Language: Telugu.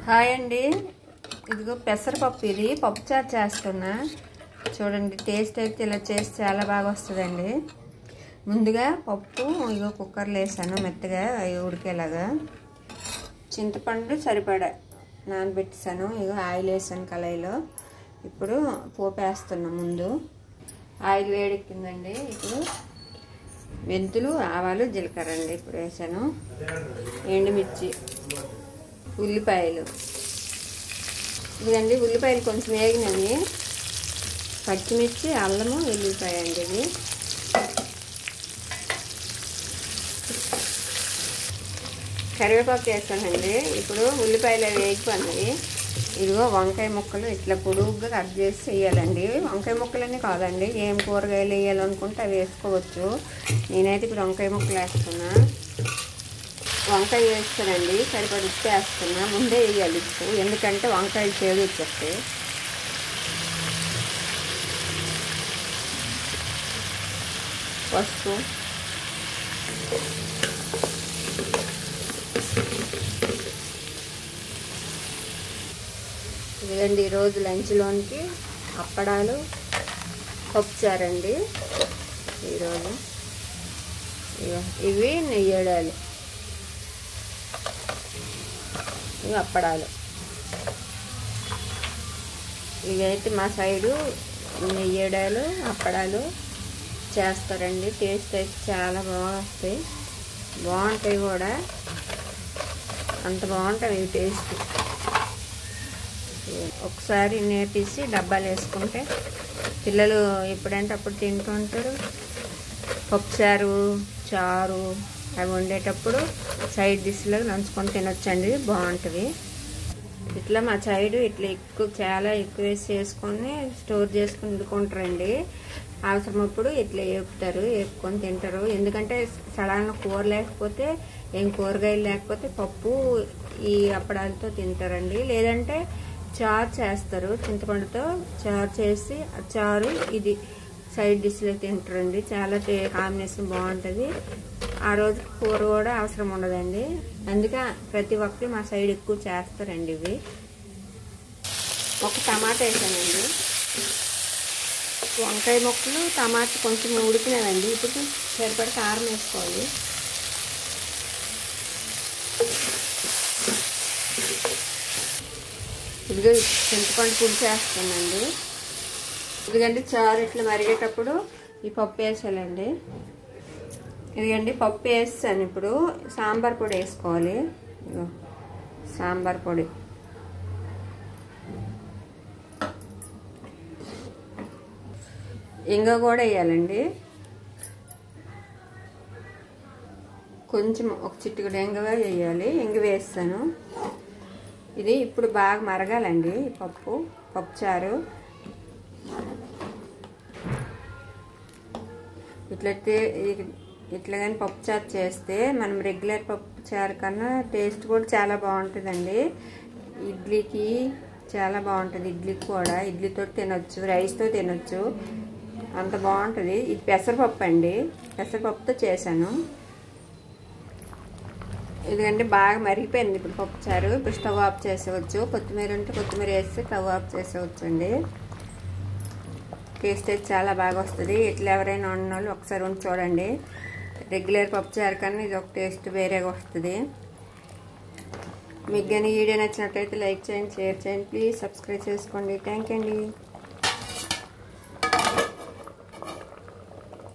హాయ్ అండి, ఇదిగో పెసరపప్పు. ఇది పప్పుచారు చేస్తున్నా చూడండి. టేస్ట్ అయితే ఇలా చేస్తే చాలా బాగా వస్తుందండి. ముందుగా పప్పు ఇగో కుక్కర్లో వేసాను మెత్తగా ఉడికేలాగా. చింతపండు సరిపడా నానబెట్టేసాను. ఇగో ఆయిల్ వేసాను కళాయిలో. ఇప్పుడు పోపు వేస్తున్నా. ముందు ఆయిల్ వేడెక్కిందండి. ఇప్పుడు మెంతులు, ఆవాలు, జీలకర్ర అండి ఇప్పుడు వేసాను. ఎండుమిర్చి, ఉల్లిపాయలు. ఇదండి ఉల్లిపాయలు కొంచెం వేగినవి. పచ్చిమిర్చి, అల్లము, వెల్లుల్లిపాయ అండి ఇది. కరివేపాకు వేస్తానండి. ఇప్పుడు ఉల్లిపాయలు వేగిపోయినాయి. ఇదిగో వంకాయ ముక్కలు ఇట్లా పొడుగ్గా కట్ చేసి వేయాలండి. వంకాయ ముక్కలన్నీ కాదండి, ఏం కూరగాయలు వేయాలనుకుంటే అవి వేసుకోవచ్చు. నేనైతే ఇప్పుడు వంకాయ ముక్కలు వేస్తున్నా. వంకాయ వేస్తానండి, సరిపడి ఉప్పు వేస్తున్నా. ముందే వేయాలి ఉప్పు, ఎందుకంటే వంకాయలు చేదు వచ్చేస్తాయి. పసుపు, ఇదండి ఈరోజు లంచ్లోనికి అప్పడాలు, పప్పుచారండి ఈరోజు. ఇవి నెయ్యడాలు, ఇవి అప్పడాలు. ఇవైతే మా సైడు నెయ్యడాలు, అప్పడాలు చేస్తారండి. టేస్ట్ అయితే చాలా బాగుంటాయి, బాగుంటాయి కూడా. అంత బాగుంటాయి ఇవి టేస్ట్. ఒకసారి నేర్పిసి డబ్బాలు వేసుకుంటే పిల్లలు ఎప్పుడంటే అప్పుడు తింటుంటారు. పప్పుచారు, చారు అవి వండేటప్పుడు సైడ్ డిష్లో నంచుకొని తినొచ్చండి, బాగుంటుంది. ఇట్లా మా సైడు ఇట్లా చాలా ఎక్కువ వేసి చేసుకొని స్టోర్ చేసుకుని వండుకుంటారండి. అవసరమప్పుడు ఇట్లా వేపుకొని తింటారు. ఎందుకంటే సడన్ కూర లేకపోతే, ఏం కూరగాయలు లేకపోతే పప్పు ఈ అప్పడాలతో తింటారండి. లేదంటే చారు చేస్తారు, చింతపండుతో చారు చేసి ఆ చారు ఇది సైడ్ డిష్లో తింటారండి. చాలా కాంబినేషన్ బాగుంటుంది. ఆ రోజు కూర కూడా అవసరం ఉండదండి. అందుకే ప్రతి ఒక్కరు మా సైడ్ ఎక్కువ చేస్తారండి ఇవి. ఒక టమాటా వేసానండి. వంకాయ ముక్కలు, టమాటా కొంచెం ఉడికినాయండి. ఇప్పుడు సరిపడి కారం వేసుకోవాలి. ఇదిగో చింతపండు పులుసు వేస్తానండి. ఇదిగండి చారు ఇట్లా మరిగేటప్పుడు ఈ పప్పు వేసాలండి. ఇదిగండి పప్పు వేస్తాను. ఇప్పుడు సాంబార్ పొడి వేసుకోవాలి. ఇదిగో సాంబార్ పొడి, ఇంగ కూడా వేయాలండి. కొంచెం ఒక చిటికెడు ఇంగ వేయాలి. ఇంగ వేస్తాను. ఇది ఇప్పుడు బాగా మరగాలండి పప్పుచారు. ఇట్లా కానీ పప్పుచారు చేస్తే మనం రెగ్యులర్ పప్పుచారు కన్నా టేస్ట్ కూడా చాలా బాగుంటుందండి. ఇడ్లీకి చాలా బాగుంటుంది. ఇడ్లీకి కూడా, ఇడ్లీతో తినొచ్చు, రైస్తో తినొచ్చు, అంత బాగుంటుంది. ఇది పెసరపప్పు అండి, పెసరపప్పుతో చేశాను. ఎందుకంటే బాగా మరిగిపోయింది ఇప్పుడు పప్పుచారు. ఇప్పుడు స్టవ్ ఆఫ్ చేసేవచ్చు. కొత్తిమీర ఉంటే కొత్తిమీర వేసి స్టవ్ ఆఫ్ చేసేవచ్చు అండి. టేస్ట్ అయితే చాలా బాగా వస్తుంది. ఇట్లా ఎవరైనా ఉన్న వాళ్ళు ఒకసారి ఉండి చూడండి. రెగ్యులర్ పప్పుచారు కన్నా ఇది ఒక టేస్ట్ వేరేగా వస్తుంది. మీకు కానీ వీడియో నచ్చినట్లయితే లైక్ చేయండి, షేర్ చేయండి, ప్లీజ్ సబ్స్క్రైబ్ చేసుకోండి. థ్యాంక్ యూ అండి.